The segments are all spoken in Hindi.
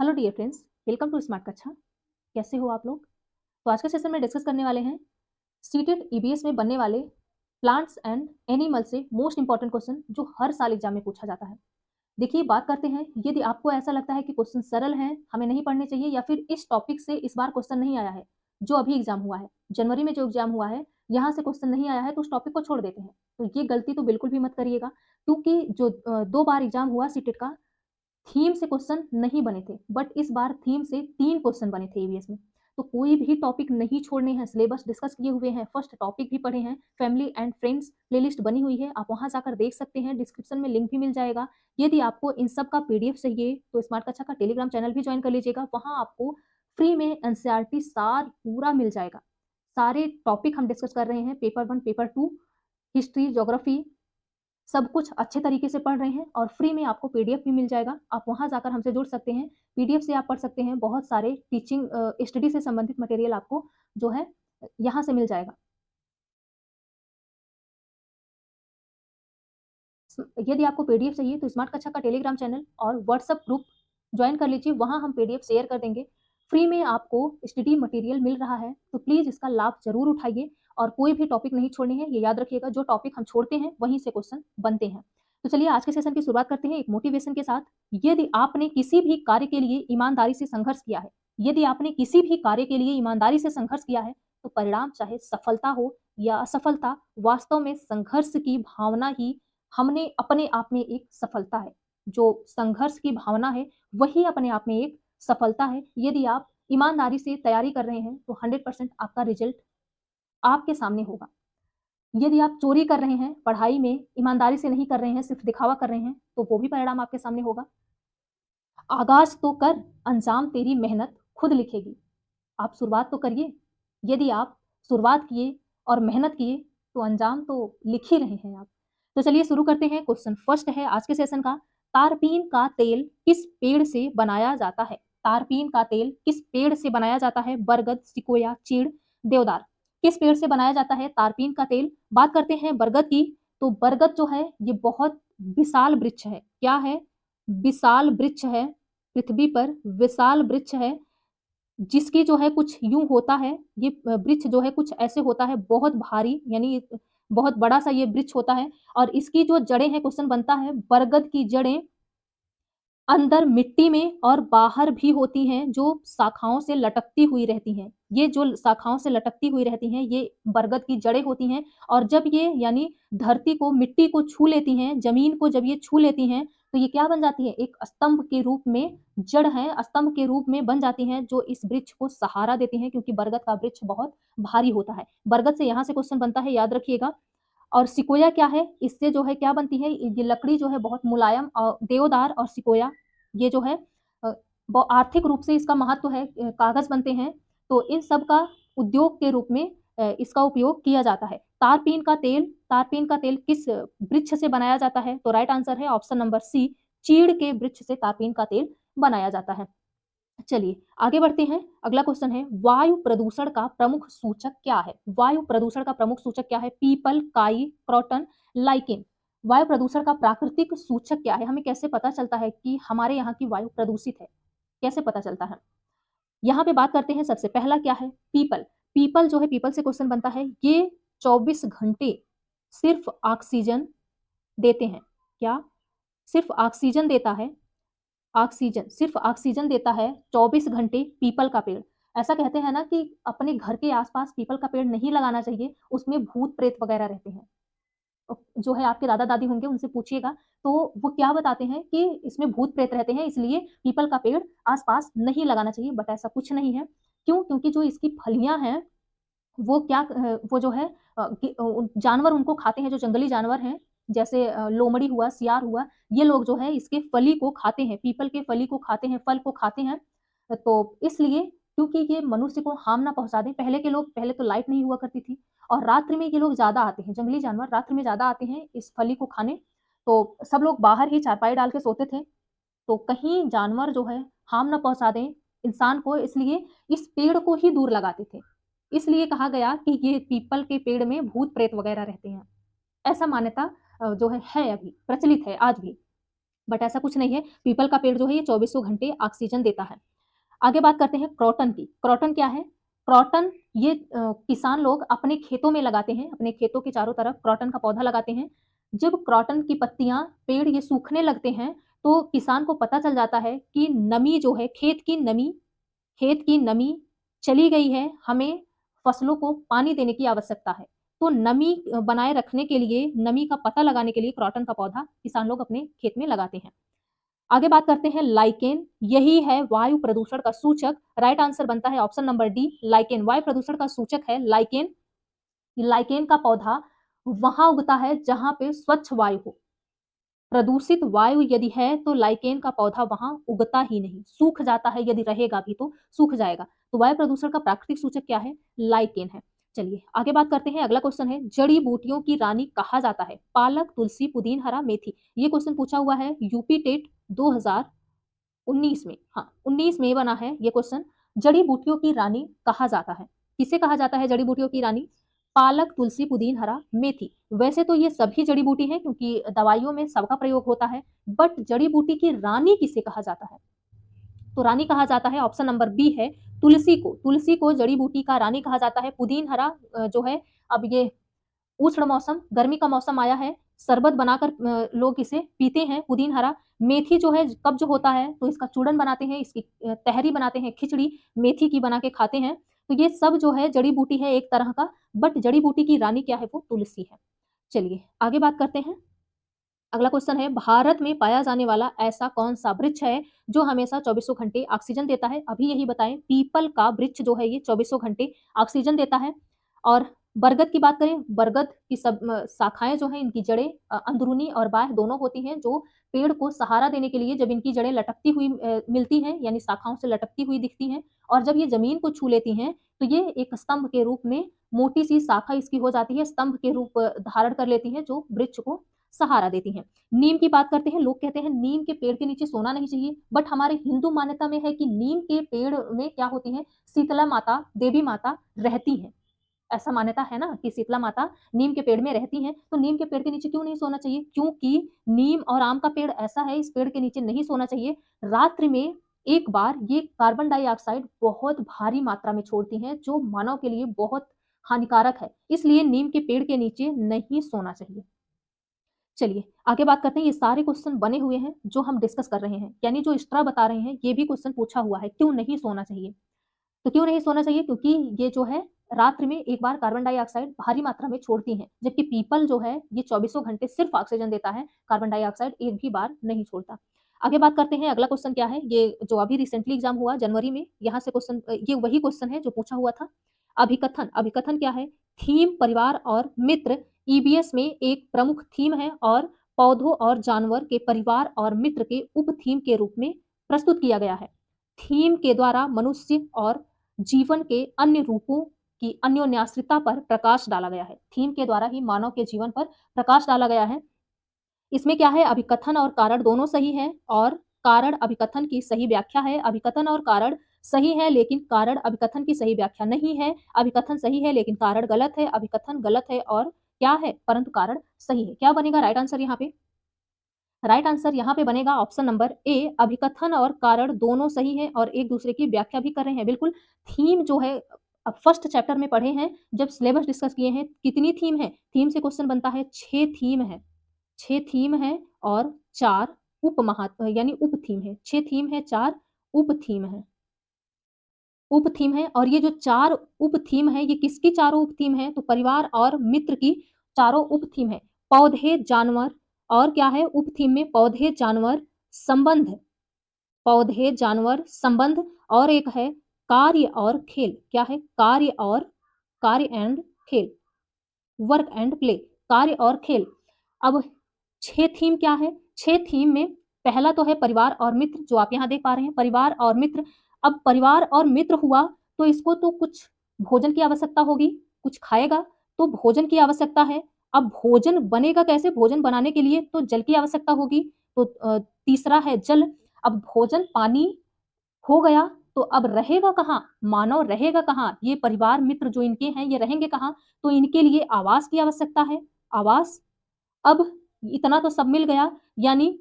Hello dear friends, welcome to smart कक्षा। कैसे हो आप लोग? तो आज के सेशन में डिस्कस करने वाले हैं सीटेट ईबीएस में बनने वाले प्लांट्स एंड एनिमल से मोस्ट इंपॉर्टेंट क्वेश्चन जो हर साल एग्जाम में पूछा जाता है। देखिए, बात करते हैं, यदि आपको ऐसा लगता है कि क्वेश्चन सरल हैं, हमें नहीं पढ़ने चाहिए, या फिर इस टॉपिक से इस बार क्वेश्चन नहीं आया है, जो अभी एग्जाम हुआ है, जनवरी में जो एग्जाम हुआ है, यहाँ से क्वेश्चन नहीं आया है, तो उस टॉपिक को छोड़ देते हैं। तो ये गलती तो बिल्कुल भी मत करिएगा, क्योंकि जो 2 बार एग्जाम हुआ सीटेट का, थीम से क्वेश्चन नहीं बने थे, बट इस बार थीम से 3 क्वेश्चन बने थे ईवीएस में। तो कोई भी टॉपिक नहीं छोड़ने हैं, सिलेबस डिस्कस किए हुए हैं, फर्स्ट टॉपिक भी पढ़े हैं, फैमिली एंड फ्रेंड्स प्लेलिस्ट बनी हुई है, आप वहाँ जाकर देख सकते हैं, डिस्क्रिप्शन में लिंक भी मिल जाएगा। यदि आपको इन सब का पीडीएफ चाहिए, तो स्मार्ट कक्षा का टेलीग्राम चैनल भी जॉइन कर लीजिएगा, वहाँ आपको फ्री में एनसीईआरटी सार पूरा मिल जाएगा। सारे टॉपिक हम डिस्कस कर रहे हैं, पेपर 1, पेपर 2, हिस्ट्री, ज्योग्राफी, सब कुछ अच्छे तरीके से पढ़ रहे हैं, और फ्री में आपको पीडीएफ भी मिल जाएगा। आप वहाँ जाकर हमसे जुड़ सकते हैं, पीडीएफ से आप पढ़ सकते हैं, बहुत सारे टीचिंग स्टडी से संबंधित मटेरियल आपको जो है यहाँ से मिल जाएगा। यदि आपको पीडीएफ चाहिए तो स्मार्ट कक्षा का टेलीग्राम चैनल और व्हाट्सएप ग्रुप ज्वाइन कर लीजिए, वहाँ हम पीडीएफ शेयर कर देंगे। फ्री में आपको स्टडी मटेरियल मिल रहा है, तो प्लीज़ इसका लाभ ज़रूर उठाइए, और कोई भी टॉपिक नहीं छोड़ने हैं, ये याद रखिएगा, जो टॉपिक हम छोड़ते हैं वहीं से क्वेश्चन बनते हैं। तो चलिए आज के सेशन की शुरुआत करते हैं एक मोटिवेशन के साथ। यदि आपने किसी भी कार्य के लिए ईमानदारी से संघर्ष किया है, यदि आपने किसी भी कार्य के लिए ईमानदारी से संघर्ष किया है, तो परिणाम चाहे सफलता हो या असफलता, वास्तव में संघर्ष की भावना ही हमने अपने आप में एक सफलता है। जो संघर्ष की भावना है, वही अपने आप में एक सफलता है। यदि आप ईमानदारी से तैयारी कर रहे हैं, तो 100% आपका रिजल्ट आपके सामने होगा। यदि आप चोरी कर रहे हैं, पढ़ाई में ईमानदारी से नहीं कर रहे हैं, सिर्फ दिखावा कर रहे हैं, तो वो भी परिणाम आपके सामने होगा। आगाज तो कर, अंजाम तेरी मेहनत खुद लिखेगी। आप शुरुआत तो करिए। यदि आप शुरुआत किए और मेहनत किए, तो अंजाम तो लिख ही रहे हैं आप। तो चलिए शुरू करते हैं। क्वेश्चन फर्स्ट है आज के सेशन का, तारपीन का तेल किस पेड़ से बनाया जाता है? तारपीन का तेल किस पेड़ से बनाया जाता है? बरगद, सिकोया, चीड़, देवदार। किस पेड़ से बनाया जाता है तारपीन का तेल? बात करते हैं बरगद की, तो बरगद जो है ये बहुत विशाल वृक्ष है। क्या है? विशाल वृक्ष है, पृथ्वी पर विशाल वृक्ष है, जिसकी जो है कुछ यूँ होता है, ये वृक्ष जो है कुछ ऐसे होता है, बहुत भारी, यानी बहुत बड़ा-सा ये वृक्ष होता है, और इसकी जो जड़ें हैं, क्वेश्चन बनता है, बरगद की जड़ें अंदर मिट्टी में और बाहर भी होती हैं, जो शाखाओं से लटकती हुई रहती हैं। ये जो शाखाओं से लटकती हुई रहती हैं, ये बरगद की जड़ें होती हैं, और जब ये यानी धरती को, मिट्टी को छू लेती हैं, ज़मीन को जब ये छू लेती हैं, तो ये क्या बन जाती है? एक स्तंभ के रूप में, जड़ हैं, स्तंभ के रूप में बन जाती हैं, जो इस वृक्ष को सहारा देती हैं, क्योंकि बरगद का वृक्ष बहुत भारी होता है। बरगद से यहाँ से क्वेश्चन बनता है, याद रखिएगा। और सिकोया क्या है? इससे जो है क्या बनती है? ये लकड़ी जो है बहुत मुलायम, देवदार और सिकोया, ये जो है अ, ब आर्थिक रूप से इसका महत्व है, कागज़ बनते हैं, तो इन सब का उद्योग के रूप में इसका उपयोग किया जाता है। तारपीन का तेल किस वृक्ष से बनाया जाता है? तो राइट आंसर है ऑप्शन नंबर सी, चीड़ के वृक्ष से तारपीन का तेल बनाया जाता है। चलिए आगे बढ़ते हैं। अगला क्वेश्चन है, वायु प्रदूषण का प्रमुख सूचक क्या है? वायु प्रदूषण का प्रमुख सूचक क्या है? पीपल, काई, क्रॉटन, लाइकेन। वायु प्रदूषण का प्राकृतिक सूचक क्या है? हमें कैसे पता चलता है कि हमारे यहाँ की वायु प्रदूषित है? कैसे पता चलता है? यहाँ पे बात करते हैं, सबसे पहला क्या है? पीपल। पीपल जो है, पीपल से क्वेश्चन बनता है, ये 24 घंटे सिर्फ ऑक्सीजन देते हैं। क्या? सिर्फ ऑक्सीजन देता है। ऑक्सीजन, सिर्फ ऑक्सीजन देता है 24 घंटे पीपल का पेड़। ऐसा कहते हैं ना कि अपने घर के आस-पास पीपल का पेड़ नहीं लगाना चाहिए, उसमें भूत-प्रेत वगैरह रहते हैं। जो है आपके दादा-दादी होंगे, उनसे पूछिएगा, तो वो क्या बताते हैं कि इसमें भूत-प्रेत रहते हैं, इसलिए पीपल का पेड़ आस-पास नहीं लगाना चाहिए, बट ऐसा कुछ नहीं है। क्यों? क्योंकि जो इसकी फलियाँ हैं, वो क्या वो जो है जानवर उनको खाते हैं, जो जंगली जानवर हैं, जैसे लोमड़ी हुआ, सियार हुआ, ये लोग जो है इसके फली को खाते हैं, पीपल के फली को खाते हैं, फल को खाते हैं। तो इसलिए, क्योंकि ये मनुष्य को हार्म ना पहुँचा दें, पहले के लोग, पहले तो लाइट नहीं हुआ करती थी, और रात्रि में ये लोग ज़्यादा आते हैं, जंगली जानवर रात्रि में ज़्यादा आते हैं इस फली को खाने, तो सब लोग बाहर ही चारपाई डाल के सोते थे। तो कहीं जानवर जो है हार्म ना पहुँचा दें इंसान को, इसलिए इस पेड़ को ही दूर लगाते थे। इसलिए कहा गया कि ये पीपल के पेड़ में भूत-प्रेत वगैरह रहते हैं। ऐसा मान्यता जो है अभी प्रचलित है आज भी। बट ऐसा कुछ नहीं है, पीपल का पेड़ जो है ये 2400 घंटे ऑक्सीजन देता है। आगे बात करते हैं क्रॉटन की। क्रॉटन क्या है? क्रॉटन ये किसान लोग अपने खेतों में लगाते हैं, अपने खेतों के चारों तरफ क्रॉटन का पौधा लगाते हैं। जब क्रॉटन की पत्तियाँ, पेड़ ये सूखने लगते हैं, तो किसान को पता चल जाता है कि नमी जो है, खेत की नमी चली गई है, हमें फसलों को पानी देने की आवश्यकता है। तो नमी बनाए रखने के लिए, नमी का पता लगाने के लिए क्रॉटन का पौधा किसान लोग अपने खेत में लगाते हैं। आगे बात करते हैं लाइकेन, यही है वायु प्रदूषण का सूचक। राइट आंसर बनता है ऑप्शन नंबर डी, लाइकेन। वायु प्रदूषण का सूचक है लाइकेन। लाइकेन का पौधा वहां उगता है जहां पे स्वच्छ वायु हो। प्रदूषित वायु यदि है तो लाइकेन का पौधा वहां उगता ही नहीं, सूख जाता है, यदि रहेगा भी तो सूख जाएगा। तो वायु प्रदूषण का प्राकृतिक सूचक क्या है? लाइकेन है। चलिए आगे बात करते हैं। अगला क्वेश्चन है, जड़ी बूटियों की रानी कहा जाता है? पालक, तुलसी, पुदीन हरा, मेथी। ये क्वेश्चन पूछा हुआ है यूपी टेट 2019 में। हाँ, 19 में बना है ये क्वेश्चन। जड़ी बूटियों की रानी कहा जाता है? किसे कहा जाता है जड़ी बूटियों की रानी? पालक, तुलसी, पुदीन हरा, मेथी। वैसे तो ये सभी जड़ी बूटी हैं क्योंकि दवाइयों में सबका प्रयोग होता है, बट जड़ी बूटी की रानी किसे कहा जाता है? तो रानी कहा जाता है, ऑप्शन नंबर बी है, तुलसी को। तुलसी को जड़ी बूटी का रानी कहा जाता है। पुदीन हरा जो है, अब ये उष्ण मौसम, गर्मी का मौसम आया है, शरबत बनाकर लोग इसे पीते हैं, पुदीन हरा। मेथी जो है, कब्ज होता है तो इसका चूरन बनाते हैं, इसकी तहरी बनाते हैं, खिचड़ी मेथी की बना के खाते हैं। तो ये सब जो है जड़ी बूटी है एक तरह का, बट जड़ी बूटी की रानी क्या है? वो तुलसी है। चलिए आगे बात करते हैं। अगला क्वेश्चन है, भारत में पाया जाने वाला ऐसा कौन सा वृक्ष है जो हमेशा चौबीसों घंटे ऑक्सीजन देता है? अभी यही बताएं। पीपल का वृक्ष जो है ये चौबीसों घंटे ऑक्सीजन देता है। और बरगद की बात करें, बरगद की सब शाखाएं जो हैं, इनकी जड़ें अंदरूनी और बाह्य दोनों होती हैं, जो पेड़ को सहारा देने के लिए जब इनकी जड़ें लटकती हुई मिलती हैं, यानी शाखाओं से लटकती हुई दिखती हैं, और जब ये जमीन को छू लेती हैं तो ये एक स्तंभ के रूप में मोटी सी शाखा इसकी हो जाती है, स्तंभ के रूप धारण कर लेती है, जो वृक्ष को सहारा देती हैं। नीम की बात करते हैं। लोग कहते हैं नीम के पेड़ के नीचे सोना नहीं चाहिए, बट हमारे हिंदू मान्यता में है कि नीम के पेड़ में क्या होती है? शीतला माता, देवी माता रहती है। ऐसा मान्यता है ना कि शीतला माता नीम के पेड़ में रहती हैं। तो नीम के पेड़ के नीचे क्यों नहीं सोना चाहिए? क्योंकि नीम और आम का पेड़ ऐसा है, इस पेड़ के नीचे नहीं सोना चाहिए। रात्रि में एक बार ये कार्बन डाइऑक्साइड बहुत भारी मात्रा में छोड़ती हैं, जो मानव के लिए बहुत हानिकारक है, इसलिए नीम के पेड़ के नीचे नहीं सोना चाहिए। चलिए आगे बात करते हैं। ये सारे क्वेश्चन बने हुए हैं जो हम डिस्कस कर रहे हैं, यानी जो एक्स्ट्रा बता रहे हैं, ये भी क्वेश्चन पूछा हुआ है, क्यों नहीं सोना चाहिए? तो क्यों नहीं सोना चाहिए? क्योंकि ये जो है रात्रि में एक बार कार्बन डाइऑक्साइड भारी मात्रा में छोड़ती हैं, जबकि पीपल जो है ये चौबीसों घंटे सिर्फ ऑक्सीजन देता है, कार्बन डाइऑक्साइड एक भी बार नहीं छोड़ता। आगे बात करते हैं। अगला क्वेश्चन क्या है? ये जो अभी रिसेंटली एग्जाम हुआ जनवरी में, यहाँ से क्वेश्चन, ये वही क्वेश्चन है जो पूछा हुआ था। अभिकथन, अभिकथन क्या है? थीम, परिवार और मित्र ईबीएस में एक प्रमुख थीम है और पौधों और जानवर के परिवार और मित्र के उप थीम के रूप में प्रस्तुत किया गया है। थीम के द्वारा मनुष्य और जीवन के अन्य रूपों की अन्योन्याश्रिता पर प्रकाश डाला गया है। थीम के द्वारा ही मानव के जीवन पर प्रकाश डाला गया है। इसमें क्या है? अभिकथन और कारण दोनों सही है, और कारण अभिकथन की सही व्याख्या है। अभिकथन और कारण सही है, लेकिन कारण अभिकथन की सही व्याख्या नहीं है। अभिकथन सही है लेकिन कारण गलत है। अभिकथन गलत है और क्या है? परंतु कारण सही है। क्या बनेगा राइट आंसर यहाँ पे? राइट आंसर यहाँ पे बनेगा ऑप्शन नंबर ए, अभिकथन और कारण दोनों सही है और एक दूसरे की व्याख्या भी कर रहे हैं। बिल्कुल। थीम जो है, अब फर्स्ट चैप्टर में पढ़े हैं, जब सिलेबस डिस्कस किए हैं, कितनी थीम है? थीम से क्वेश्चन बनता है, 6 थीम है। 6 थीम है और 4 उप महा यानी उप थीम है। 6 थीम है, 4 उप थीम है। उप थीम है, और ये जो 4 उप थीम है, ये किसकी चारों उप थीम है? तो परिवार और मित्र की चारों उप थीम है। पौधे, जानवर, और क्या है उप थीम में? पौधे, जानवर, संबंध। पौधे, जानवर, संबंध। और एक है कार्य और खेल। क्या है? कार्य एंड खेल, वर्क एंड प्ले, कार्य और खेल। अब 6 थीम क्या है? 6 थीम में पहला तो है परिवार और मित्र, जो आप यहाँ देख पा रहे हैं, परिवार और मित्र। अब परिवार और मित्र हुआ तो इसको तो कुछ भोजन की आवश्यकता होगी, कुछ खाएगा तो भोजन की आवश्यकता है। अब भोजन बनेगा कैसे? भोजन बनाने के लिए तो जल की आवश्यकता होगी। तो तीसरा है जल। अब भोजन, पानी हो गया, तो अब रहेगा कहाँ? मानव रहेगा कहाँ? ये परिवार मित्र जो इनके हैं, ये रहेंगे कहाँ? तो इनके लिए आवास की आवश्यकता है, आवास। अब इतना तो सब मिल गया, यानी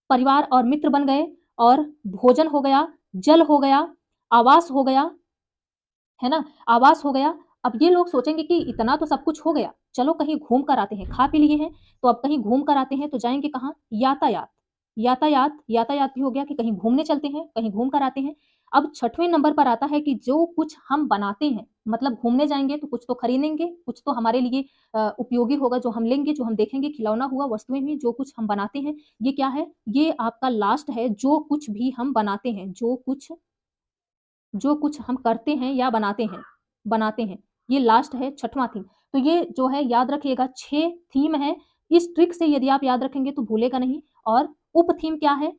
परिवार और मित्र बन गए, और भोजन हो गया, जल हो गया, आवास हो गया, है ना? आवास हो गया। अब ये लोग सोचेंगे कि इतना तो सब कुछ हो गया, चलो कहीं घूम कर आते हैं, खा पी लिए हैं, तो अब कहीं घूम कर आते हैं, तो जाएँगे कहाँ? यातायात। यातायात भी हो गया कि कहीं घूमने चलते हैं, कहीं घूम कर आते हैं। अब छठवें नंबर पर आता है कि जो कुछ हम बनाते हैं, मतलब घूमने जाएँगे तो कुछ तो खरीदेंगे, कुछ तो हमारे लिए उपयोगी होगा जो हम लेंगे, जो हम देखेंगे, खिलौना हुआ, वस्तुएँ हुई, जो कुछ हम बनाते हैं, ये क्या है? ये आपका लास्ट है, जो कुछ भी हम बनाते हैं, जो कुछ हम करते हैं या बनाते हैं, ये लास्ट है, छठवां थीम। तो ये जो है याद रखिएगा, 6 थीम है। इस ट्रिक से यदि आप याद रखेंगे तो भूलेगा नहीं। और उप थीम क्या है?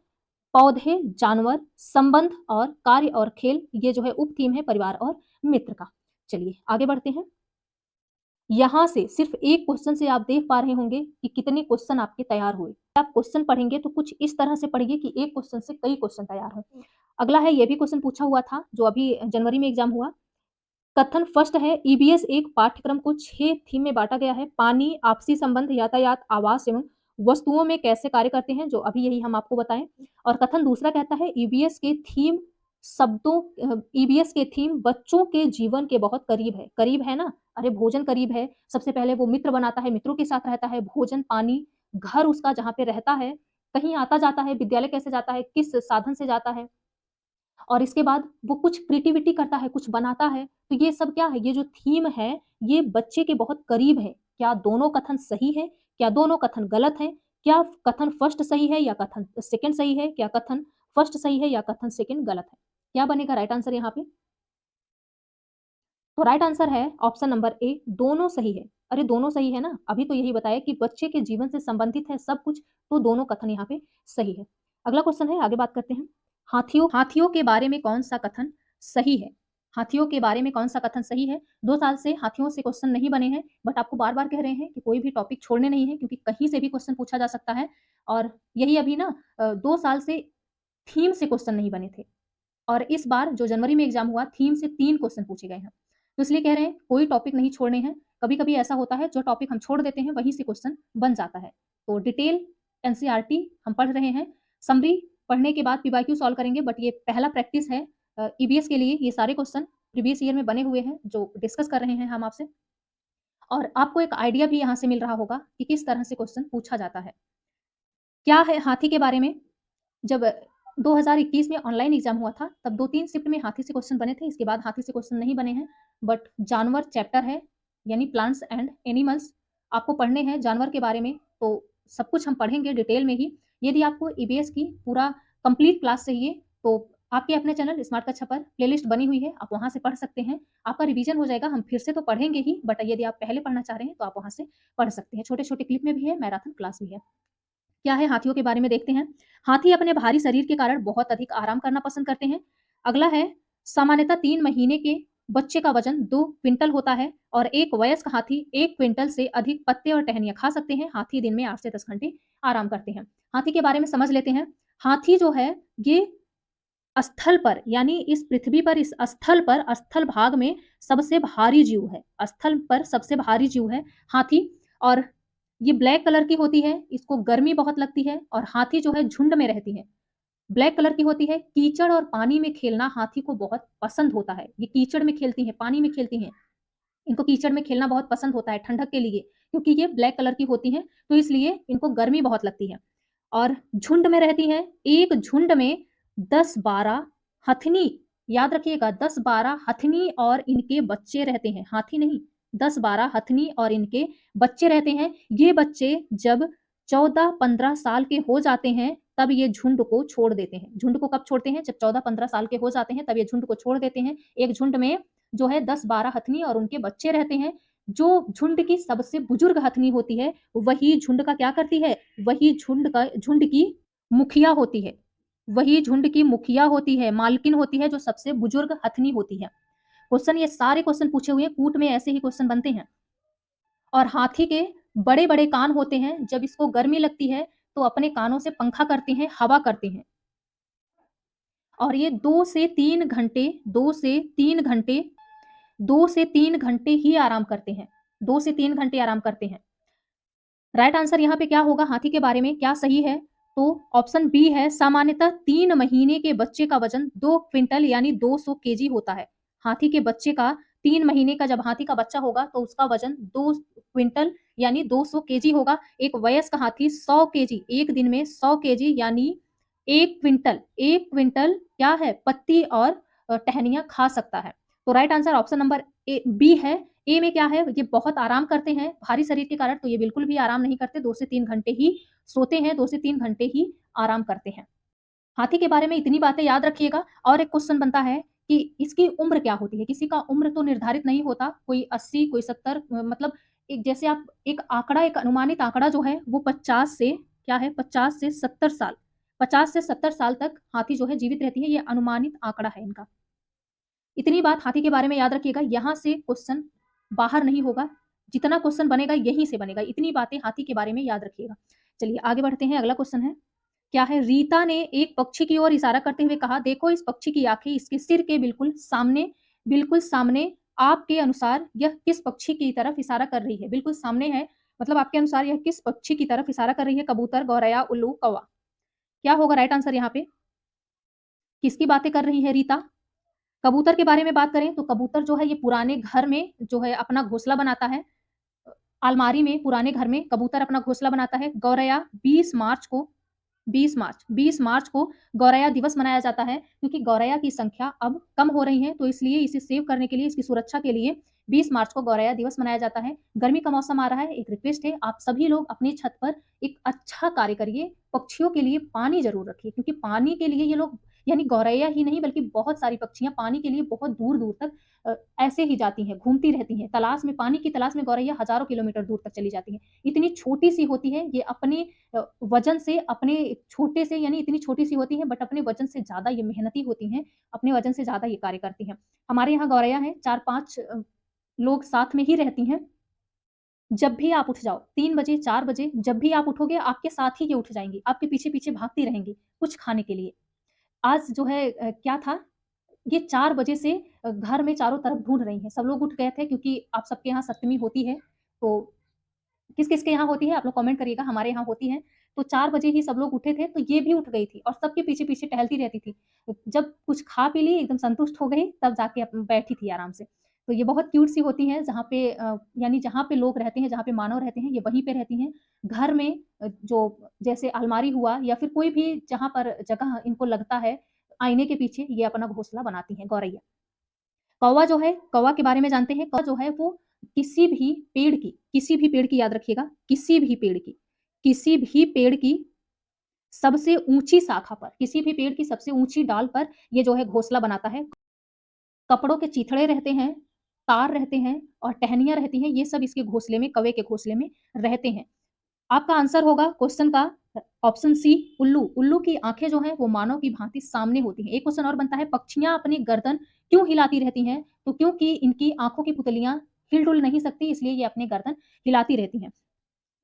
पौधे, जानवर, संबंध और कार्य और खेल, ये जो है उप थीम है परिवार और मित्र का। चलिए आगे बढ़ते हैं। यहाँ से सिर्फ एक क्वेश्चन से आप देख पा रहे होंगे कि कितने क्वेश्चन आपके तैयार हुए। आप क्वेश्चन पढ़ेंगे तो कुछ इस तरह से पढ़िए कि एक क्वेश्चन से कई क्वेश्चन तैयार हों। अगला है, ये भी क्वेश्चन पूछा हुआ था जो अभी जनवरी में एग्जाम हुआ। कथन फर्स्ट है, ईबीएस एक पाठ्यक्रम को 6 थीम में बाँटा गया है। पानी, आपसी संबंध, यातायात, आवास एवं वस्तुओं में कैसे कार्य करते हैं, जो अभी यही हम आपको बताएँ। और कथन दूसरा कहता है, ईबीएस के थीम बच्चों के जीवन के बहुत करीब है। करीब है ना? अरे भोजन करीब है, सबसे पहले वो मित्र बनाता है, मित्रों के साथ रहता है, भोजन, पानी, घर उसका जहाँ पे रहता है, कहीं आता-जाता है, विद्यालय कैसे जाता है, किस साधन से जाता है। और इसके बाद वो कुछ क्रिएटिविटी करता है, कुछ बनाता है, तो ये सब क्या है? ये जो थीम है, ये बच्चे के बहुत करीब है। क्या दोनों कथन सही है? क्या दोनों कथन गलत हैं? क्या कथन फर्स्ट सही है या कथन सेकंड सही है? क्या कथन फर्स्ट सही है या कथन सेकंड गलत है? क्या बनेगा राइट आंसर यहाँ पे? तो राइट आंसर है ऑप्शन नंबर ए, दोनों सही है। अरे दोनों सही है ना? अभी तो यही बताया कि बच्चे के जीवन से संबंधित है सब कुछ, तो दोनों कथन यहाँ पे सही है। अगला क्वेश्चन है, आगे बात करते हैं। हाथियों हाथियों के बारे में कौन-सा कथन सही है? हाथियों के बारे में कौन-सा कथन सही है? 2 साल से हाथियों से क्वेश्चन नहीं बने हैं, बट आपको बार-बार कह रहे हैं कि कोई भी टॉपिक छोड़ने नहीं है, क्योंकि कहीं से भी क्वेश्चन पूछा जा सकता है। और यही अभी ना 2 साल से थीम से क्वेश्चन नहीं बने थे। और इस बार जो जनवरी में एग्जाम हुआ, थीम से 3 क्वेश्चन पूछे गए हैं। तो इसलिए कह रहे हैं कोई टॉपिक नहीं छोड़ने हैं। कभी-कभी ऐसा होता है जो टॉपिक हम छोड़ देते हैं वहीं से क्वेश्चन बन जाता है। तो डिटेल एनसीईआरटी हम पढ़ रहे हैं। समरी पढ़ने के बाद पीवाईक्यू सॉल्व करेंगे, बट ये पहला प्रैक्टिस है ईबीएस के लिए। ये सारे क्वेश्चन प्रीवियस ईयर में बने हुए हैं जो डिस्कस कर रहे हैं हम आपसे। और आपको एक आइडिया भी यहाँ से मिल रहा होगा कि किस तरह से क्वेश्चन पूछा जाता है। क्या है हाथी के बारे में? जब 2021 में ऑनलाइन एग्ज़ाम हुआ था, तब 2-3 शिफ्ट में हाथी से क्वेश्चन बने थे, इसके बाद हाथी से क्वेश्चन नहीं बने हैं। बट जानवर चैप्टर है, यानी प्लांट्स एंड एनिमल्स, आपको पढ़ने हैं जानवर के बारे में, तो सब कुछ हम पढ़ेंगे डिटेल में ही। यदि आपको ईबीएस की पूरा कंप्लीट क्लास चाहिए, तो आपके अपने चैनल स्मार्ट कक्षा पर प्लेलिस्ट बनी हुई है, आप वहाँ से पढ़ सकते हैं। आपका रिवीजन हो जाएगा, हम फिर से तो पढ़ेंगे ही, बट यदि आप पहले पढ़ना चाह रहे हैं, तो आप वहाँ से पढ़ सकते हैं। छोटे-छोटे क्लिप में भी है, मैराथन क्लास भी है। क्या है हाथियों के बारे में देखते हैं। हाथी अपने भारी शरीर के कारण बहुत अधिक आराम करना पसंद करते हैं। अगला है, सामान्यतः 3 महीने के बच्चे का वजन 2 क्विंटल होता है और एक वयस्क हाथी 1 क्विंटल से अधिक पत्ते और टहनियाँ खा सकते हैं। हाथी दिन में 8 से 10 घंटे आराम करते हैं। हाथी के बारे में समझ लेते हैं। हाथी जो है, ये स्थल पर, यानी इस पृथ्वी पर, इस स्थल पर, स्थल भाग में सबसे भारी जीव है। स्थल पर सबसे भारी जीव है हाथी। और ये ब्लैक कलर की होती है, इसको गर्मी बहुत लगती है और हाथी जो है झुंड में रहती है। ब्लैक कलर की होती है, कीचड़ और पानी में खेलना हाथी को बहुत पसंद होता है। ये कीचड़ में खेलती हैं, पानी में खेलती हैं। इनको कीचड़ में खेलना बहुत पसंद होता है ठंडक के लिए, क्योंकि ये ब्लैक कलर की होती हैं, तो इसलिए इनको गर्मी बहुत लगती है। और झुंड में रहती हैं। एक झुंड में 10-12 हथनी, याद रखिएगा 10-12 हथनी और इनके बच्चे रहते हैं, हाथी नहीं। 10-12 हथनी और इनके बच्चे रहते हैं। ये बच्चे जब 14-15 साल के हो जाते हैं, तब ये झुंड को छोड़ देते हैं। झुंड को कब छोड़ते हैं? जब 14-15 साल के हो जाते हैं, तब ये झुंड को छोड़ देते हैं। एक झुंड में जो है 10-12 हथनी और उनके बच्चे रहते हैं। जो झुंड की सबसे बुजुर्ग हथनी होती है, वही झुंड का क्या करती है? वही झुंड की मुखिया होती है। वही झुंड की मुखिया होती है, मालकिन होती है, जो सबसे बुजुर्ग हथनी होती है। क्वेश्चन, ये सारे क्वेश्चन पूछे हुए हैं, कूट में ऐसे ही क्वेश्चन बनते हैं। और हाथी के बड़े-बड़े कान होते हैं, जब इसको गर्मी लगती है, तो अपने कानों से पंखा करते हैं, हवा करते हैं। और ये 2 से 3 घंटे 2 से 3 घंटे 2 से 3 घंटे ही आराम करते हैं। 2 से 3 घंटे आराम करते हैं। राइट आंसर यहाँ पे क्या होगा हाथी के बारे में, क्या सही है? तो ऑप्शन बी है, सामान्यतः 3 महीने के बच्चे का वजन 2 क्विंटल यानी 200 केजी होता है। हाथी के बच्चे का 3 महीने का जब हाथी का बच्चा होगा तो उसका वजन 2 क्विंटल यानी 200 केजी होगा। एक वयस्क हाथी 100 केजी, एक दिन में 100 केजी यानी 1 क्विंटल क्या है, पत्ती और टहनियाँ खा सकता है। तो right answer option number B है। ए में क्या है, ये बहुत आराम करते हैं भारी शरीर के कारण, तो ये बिल्कुल भी आराम नहीं करते, 2 से 3 घंटे ही सोते हैं, 2 से 3 घंटे ही आराम करते हैं। हाथी के बारे में इतनी बातें याद रखिएगा और एक क्वेश्चन बनता है कि इसकी उम्र क्या होती है? किसी का उम्र तो निर्धारित नहीं होता, कोई 80 कोई 70 मतलब एक जैसे आप एक आंकड़ा एक अनुमानित आंकड़ा जो है वो 50 से क्या है 50 से 70 साल 50 से 70 साल तक हाथी जो है जीवित रहती है, ये अनुमानित आंकड़ा है इनका। इतनी बात हाथी के बारे में याद रखिएगा, यहाँ से क्वेश्चन बाहर नहीं होगा, जितना क्वेश्चन बनेगा यहीं से बनेगा, इतनी बातें हाथी के बारे में याद रखिएगा। चलिए आगे बढ़ते हैं, अगला क्वेश्चन है, क्या है? रीता ने एक पक्षी की ओर इशारा करते हुए कहा, देखो इस पक्षी की आँखें इसके सिर के बिल्कुल सामने आपके अनुसार यह किस पक्षी की तरफ इशारा कर रही है? बिल्कुल सामने है, मतलब आपके अनुसार यह किस पक्षी की तरफ इशारा कर रही है? कबूतर, गौरैया, उल्लू, कौवा। क्या होगा राइट आंसर यहाँ पे? किसकी बातें कर रही है रीता? कबूतर के बारे में बात करें तो कबूतर जो है ये पुराने घर में जो है अपना घोंसला बनाता है। अलमारी में पुराने घर में कबूतर अपना घोंसला बनाता है। गौरैया 20 मार्च को गौरैया दिवस मनाया जाता है, क्योंकि गौरैया की संख्या अब कम हो रही है, तो इसलिए इसे सेव करने के लिए, इसकी सुरक्षा के लिए 20 मार्च को गौरैया दिवस मनाया जाता है। गर्मी का मौसम आ रहा है, एक रिक्वेस्ट है, आप सभी लोग अपनी छत पर एक अच्छा कार्य करिए, पक्षियों के लिए पानी ज़रूर रखिए, क्योंकि पानी के लिए ये लोग यानी गौरैया ही नहीं बल्कि बहुत सारी पक्षियाँ पानी के लिए बहुत दूर-दूर तक ऐसे ही जाती हैं, घूमती रहती हैं। तलाश में पानी की तलाश में गौरैया हज़ारों किलोमीटर दूर तक चली जाती हैं। इतनी छोटी-सी होती है, ये अपने वज़न से अपने छोटे से यानी इतनी छोटी-सी होती हैं बट अपने वज़न से ज़्यादा ये मेहनती होती हैं, अपने वज़न से ज़्यादा ये कार्य करती हैं। हमारे यहाँ गौरैया हैं 4-5 लोग साथ में ही रहती हैं। जब भी आप उठ जाओ 3 बजे, 4 बजे जब भी आप उठोगे आपके साथ ही ये उठ जाएँगी, आपके पीछे-पीछे भागती रहेंगी, कुछ खाने के लिए। आज जो है क्या था, ये 4 बजे से घर में चारों तरफ ढूँढ रही हैं। सब लोग उठ गए थे क्योंकि आप सबके यहाँ सप्तमी होती है, तो किस-किस के यहाँ होती है? आप लोग कमेंट करिएगा, हमारे यहाँ होती है। तो 4 बजे ही सब लोग उठे थे, तो ये भी उठ गई थी और सबके पीछे-पीछे टहलती रहती थी। जब कुछ खा पी ली, एकदम संतुष्ट हो गई, तब जाके बैठी थी आराम से। तो ये बहुत क्यूट सी होती हैं, जहाँ पे यानी जहाँ पे लोग रहते हैं, जहाँ पे मानव रहते हैं, ये वहीं पे रहती हैं। घर में जो जैसे अलमारी हुआ या फिर कोई भी जहाँ पर जगह इनको लगता है, आईने के पीछे ये अपना घोंसला बनाती हैं, गौरैया। कौवा जो है, कौवा के बारे में जानते हैं। कौवा जो है वो किसी भी पेड़ की याद रखिएगा, किसी भी पेड़ की सबसे ऊँची शाखा पर, किसी भी पेड़ की सबसे ऊँची डाल पर ये जो है घोंसला बनाता है। कपड़ों के चिथड़े रहते हैं, तार रहते हैं और टहनियाँ रहती हैं, ये सब इसके घोंसले में, कौवे के घोंसले में रहते हैं। आपका आंसर होगा क्वेश्चन का ऑप्शन सी उल्लू। उल्लू की आँखें जो हैं वो मानव की भाँति सामने होती हैं। एक क्वेश्चन और बनता है, पक्षियाँ अपनी गर्दन क्यों हिलाती रहती हैं? तो क्योंकि इनकी आँखों की पुतलियाँ हिल-डुल नहीं सकती, इसलिए ये अपनी गर्दन हिलाती रहती हैं।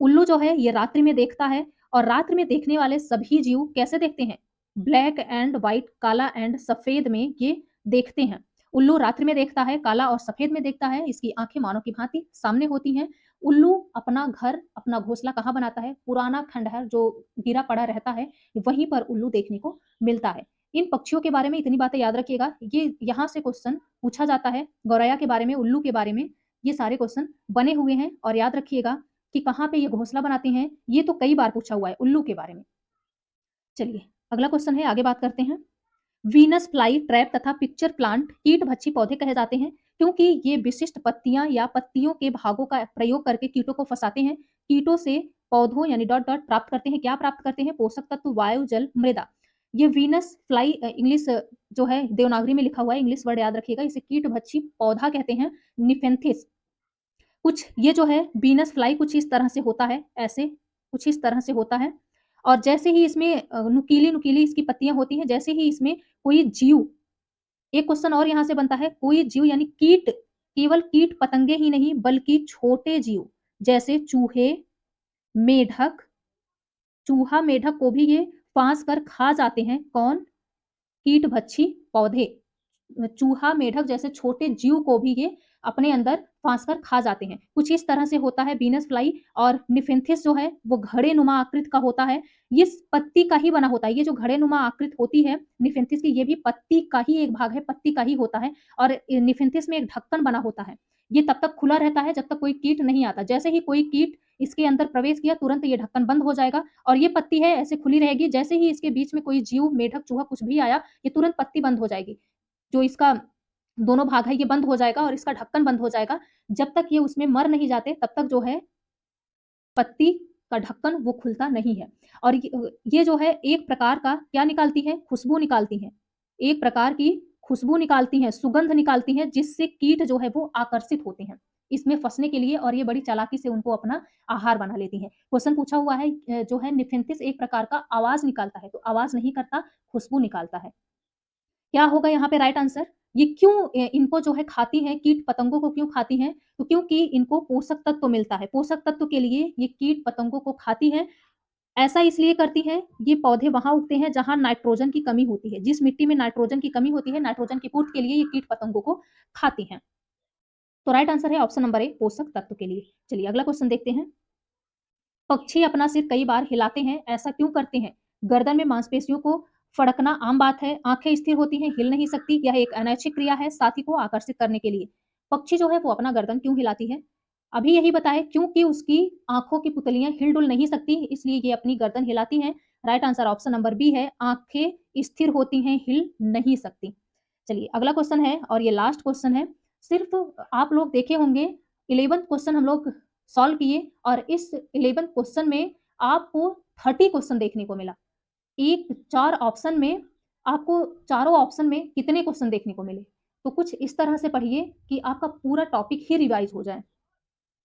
उल्लू जो है ये रात्रि में देखता है और रात्रि में देखने वाले सभी जीव कैसे देखते हैं? ब्लैक एंड व्हाइट, काला एंड सफ़ेद में ये देखते हैं। उल्लू रात्रि में देखता है, काला और सफ़ेद में देखता है, इसकी आँखें मानव की भाँति सामने होती हैं। उल्लू अपना घर, अपना घोंसला कहाँ बनाता है? पुराना खंडहर जो गिरा पड़ा रहता है, वहीं पर उल्लू देखने को मिलता है। इन पक्षियों के बारे में इतनी बातें याद रखिएगा, ये यहाँ से क्वेश्चन पूछा जाता है, गौरैया के बारे में, उल्लू के बारे में, ये सारे क्वेश्चन बने हुए हैं और याद रखिएगा कि कहाँ पे ये घोंसला बनाती हैं, ये तो कई बार पूछा हुआ है उल्लू के बारे में। चलिए, अगला क्वेश्चन है, आगे बात करते हैं। वीनस फ्लाई ट्रैप तथा पिक्चर प्लांट कीट-भक्षी पौधे कहे जाते हैं, क्योंकि ये विशिष्ट पत्तियाँ या पत्तियों के भागों का प्रयोग करके कीटों को फँसाते हैं। कीटों से पौधों यानी डॉट-डॉट प्राप्त करते हैं, क्या प्राप्त करते हैं? पोषक तत्व, वायु, जल, मृदा। ये वीनस फ्लाई इंग्लिश जो है देवनागरी में लिखा हुआ है, इंग्लिश वर्ड याद रखिएगा, इसे कीट-भक्षी पौधा कहते हैं, निफेंथिस। कुछ ये जो है वीनस फ्लाई कुछ इस तरह से होता है, ऐसे कुछ इस तरह से होता है और जैसे ही इसमें नुकीली-नुकीली इसकी पत्तियाँ होती हैं, जैसे ही इसमें कोई जीव एक क्वेश्चन और यहाँ से बनता है, कोई जीव यानी कीट, केवल कीट-पतंगे ही नहीं बल्कि छोटे जीव, जैसे चूहे, मेढक, चूहा, मेढक को भी ये फाँस कर खा जाते हैं, कौन? कीट-भक्षी पौधे। चूहा, मेढक जैसे छोटे जीव को भी ये अपने अंदर फाँस कर खा जाते हैं। कुछ इस तरह से होता है वीनस फ्लाई और निफेंथिस जो है वो घड़ेनुमा आकृति का होता है। ये पत्ती का ही बना होता है। ये जो घड़ेनुमा आकृति होती है निफेंथिस की, ये भी पत्ती का ही एक भाग है, पत्ती का ही होता है और निफेंथिस में एक ढक्कन बना होता है। ये तब तक खुला रहता है जब तक कोई कीट नहीं आता। जैसे ही कोई कीट इसके अंदर प्रवेश किया तुरंत ये ढक्कन बंद हो जाएगा और ये पत्ती है ऐसे खुली रहेगी। जैसे ही इसके बीच में कोई जीव, मेढक, चूहा कुछ भी आया, ये तुरंत पत्ती बंद हो जाएगी। जो इसका दोनों भाग है ये बंद हो जाएगा और इसका ढक्कन बंद हो जाएगा। जब तक ये उसमें मर नहीं जाते तब तक जो है पत्ती का ढक्कन वो खुलता नहीं है। और ये जो है एक प्रकार का क्या निकालती है? खुशबू निकालती हैं। एक प्रकार की खुशबू निकालती हैं, सुगंध निकालती हैं जिससे कीट जो है वो आकर्षित होते हैं इसमें फँसने के लिए और ये बड़ी चालाकी से उनको अपना आहार बना लेती हैं। क्वेश्चन पूछा हुआ है जो है निफेंथिस एक प्रकार का आवाज़ निकालता है, तो आवाज़ नहीं करता, खुशबू निकालता है। क्या होगा यहाँ पे राइट आंसर? ये क्यों इनको जो है खाती हैं, कीट-पतंगों को क्यों खाती हैं? तो क्योंकि इनको पोषक तत्व मिलता है। पोषक तत्व के लिए ये कीट-पतंगों को खाती हैं। ऐसा इसलिए करती हैं, ये पौधे वहाँ उगते हैं जहाँ नाइट्रोजन की कमी होती है। जिस मिट्टी में नाइट्रोजन की कमी होती है, नाइट्रोजन की पूर्ति के लिए ये कीट-पतंगों को खाती हैं। तो राइट आंसर है ऑप्शन नंबर ए, पोषक तत्व के लिए। चलिए अगला क्वेश्चन देखते हैं। पक्षी अपना सिर कई बार हिलाते हैं, ऐसा क्यों करते हैं? गर्दन में मांसपेशियों को फड़कना आम बात है, आँखें स्थिर होती हैं, हिल नहीं सकती, यह एक अनैच्छिक क्रिया है साथी को आकर्षित करने के लिए। पक्षी जो है वो अपना गर्दन क्यों हिलाती है? अभी यही बताएँ क्योंकि उसकी आँखों की पुतलियाँ हिल-डुल नहीं सकती, इसलिए ये अपनी गर्दन हिलाती हैं। Right answer option number B है, आँखें स्थिर होती हैं, हिल नहीं सकती। चलिए अगला क्वेश्चन है और ये लास्ट क्वेश्चन है। सिर्फ़ आप लोग देखे होंगे 11th क्वेश्चन हम लोग सॉल्व किए और इस 11th क्वेश्चन में आपको 30 क्वेश्चन देखने को मिला। एक 4 ऑप्शन में आपको चारों ऑप्शन में कितने क्वेश्चन देखने को मिले? तो कुछ इस तरह से पढ़िए कि आपका पूरा टॉपिक ही रिवाइज़ हो जाए।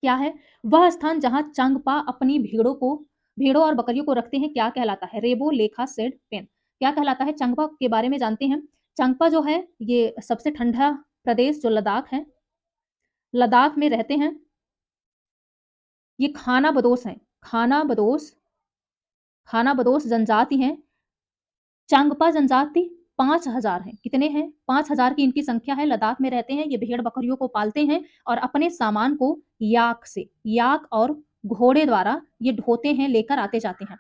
क्या है? वह स्थान जहाँ चांगपा अपनी भेड़ों और बकरियों को रखते हैं क्या कहलाता है? रेबो, लेखा, सेड, पेन। क्या कहलाता है? चांगपा के बारे में जानते हैं। चांगपा जो है ये सबसे ठंडा प्रदेश जो लद्दाख है, लद्दाख में रहते हैं। ये खानाबदोश हैं, खानाबदोश जनजाति हैं। चांगपा जनजाति 5,000 हैं। कितने हैं? 5,000 की इनकी संख्या है, लद्दाख में रहते हैं। ये भेड़-बकरियों को पालते हैं और अपने सामान को याक और घोड़े द्वारा ये ढोते हैं, लेकर आते-जाते हैं।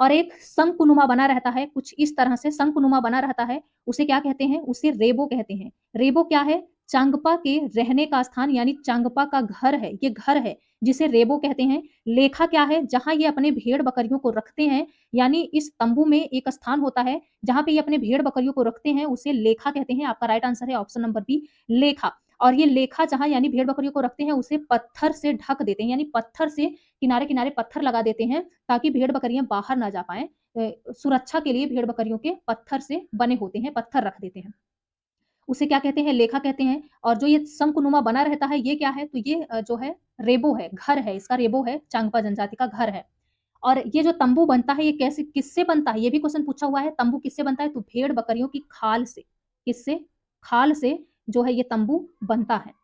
और एक शंकुनुमा बना रहता है, कुछ इस तरह से शंकुनुमा बना रहता है, उसे क्या कहते हैं? उसे रेबो कहते हैं। रेबो क्या है? चांगपा के रहने का स्थान यानी चांगपा का घर है, ये घर है, जिसे रेबो कहते हैं। लेखा क्या है? जहाँ ये अपने भेड़-बकरियों को रखते हैं, यानी इस तंबू में एक स्थान होता है, जहाँ पे ये अपने भेड़-बकरियों को रखते हैं, उसे लेखा कहते हैं। आपका राइट आंसर है ऑप्शन नंबर बी, लेखा। और ये लेखा जहाँ यानी भेड़-बकरियों को रखते हैं, उसे पत्थर से ढक देते हैं, यानी पत्थर से किनारे-किनारे पत्थर लगा देते हैं, ताकि भेड़-बकरियाँ बाहर ना जा पाएँ। सुरक्षा के लिए भेड़-बकरियों के पत्थर से बने होते हैं, पत्थर रख देते हैं। उसे क्या कहते हैं? लेखा कहते हैं और जो ये शंकुनुमा बना रहता है, ये क्या है? तो ये जो है रेबो है, घर है, इसका रेबो है, चांगपा जनजाति का घर है। और ये जो तंबू बनता है, ये कैसे किससे बनता है? ये भी क्वेश्चन पूछा हुआ है, तंबू किससे बनता है? तो भेड़-बकरियों की खाल से। किससे? खाल से जो है ये तंबू बनता है।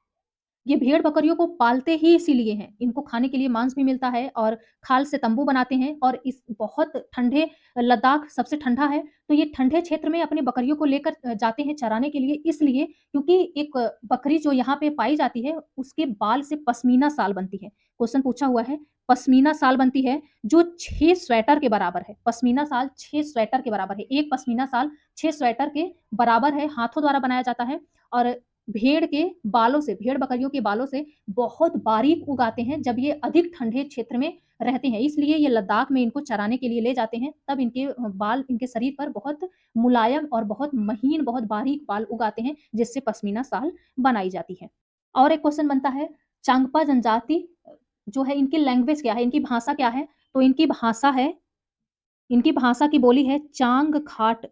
ये भेड़-बकरियों को पालते ही इसीलिए हैं, इनको खाने के लिए मांस भी मिलता है और खाल से तंबू बनाते हैं और इस बहुत ठंडे लद्दाख सबसे ठंडा है, तो ये ठंडे क्षेत्र में अपनी बकरियों को लेकर जाते हैं चराने के लिए इसलिए क्योंकि एक बकरी जो यहाँ पे पाई जाती है, उसके बाल से पश्मीना शाल बनती है। क्वेश्चन पूछा हुआ है, पश्मीना शाल बनती है, जो 6 स्वेटर के बराबर है। पश्मीना शाल 6 स्वेटर के बराबर है। एक पश्मीना शाल 6 स्वेटर के बराबर है, हाथों द्वारा बनाया जाता है और भेड़ के बालों से, भेड़-बकरियों के बालों से बहुत बारीक उगाते हैं जब ये अधिक ठंडे क्षेत्र में रहते हैं। इसलिए ये लद्दाख में इनको चराने के लिए ले जाते हैं, तब इनके बाल इनके शरीर पर बहुत मुलायम और बहुत महीन, बहुत बारीक बाल उगाते हैं, जिससे पश्मीना शाल बनाई जाती है। और एक क्वेश्चन बनता है, चांगपा जनजाति जो है इनकी लैंग्वेज क्या है? इनकी भाषा क्या है? तो इनकी भाषा की बोली है चांग-खाट,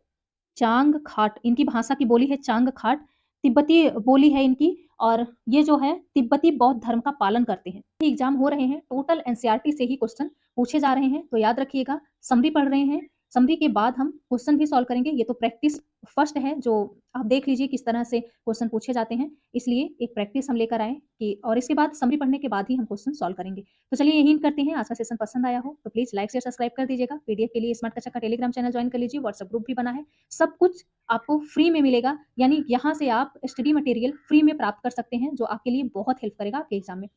इनकी भाषा की बोली है चांग-खाट, तिब्बती बोली है इनकी और ये जो है तिब्बती बौद्ध धर्म का पालन करते हैं। एग्ज़ाम हो रहे हैं, टोटल एनसीईआरटी से ही क्वेश्चन पूछे जा रहे हैं, तो याद रखिएगा, समरी पढ़ रहे हैं, समरी के बाद हम क्वेश्चन भी सॉल्व करेंगे। ये तो प्रैक्टिस फर्स्ट है, जो आप देख लीजिए किस तरह से क्वेश्चन पूछे जाते हैं, इसलिए एक प्रैक्टिस हम लेकर आए कि और इसके बाद समरी पढ़ने के बाद ही हम क्वेश्चन सॉल्व करेंगे। तो चलिए यही करते हैं, आज का सेशन पसंद आया हो तो प्लीज़ लाइक शेयर सब्सक्राइब कर दीजिएगा। पीडीएफ के लिए स्मार्ट कक्षा का टेलीग्राम चैनल जॉइन कर लीजिए, व्हाट्सएप ग्रुप भी बना है। सब कुछ आपको फ्री में मिलेगा, यानी यहाँ से आप स्टडी मटेरियल फ्री में प्राप्त कर सकते हैं, जो आपके लिए बहुत हेल्प करेगा आपके एग्ज़ाम में।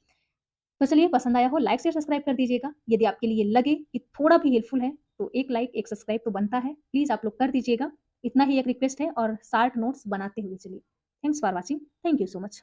तो चलिए पसंद आया हो लाइक शेयर सब्सक्राइब कर दीजिएगा। यदि आपके लिए लगे कि थोड़ा भी हेल्पफुल है, तो एक लाइक, एक सब्सक्राइब तो बनता है। प्लीज़ आप लोग कर दीजिएगा। इतना ही एक रिक्वेस्ट है और शार्ट नोट्स बनाते हुए चलिए। Thanks for watching. Thank you so much.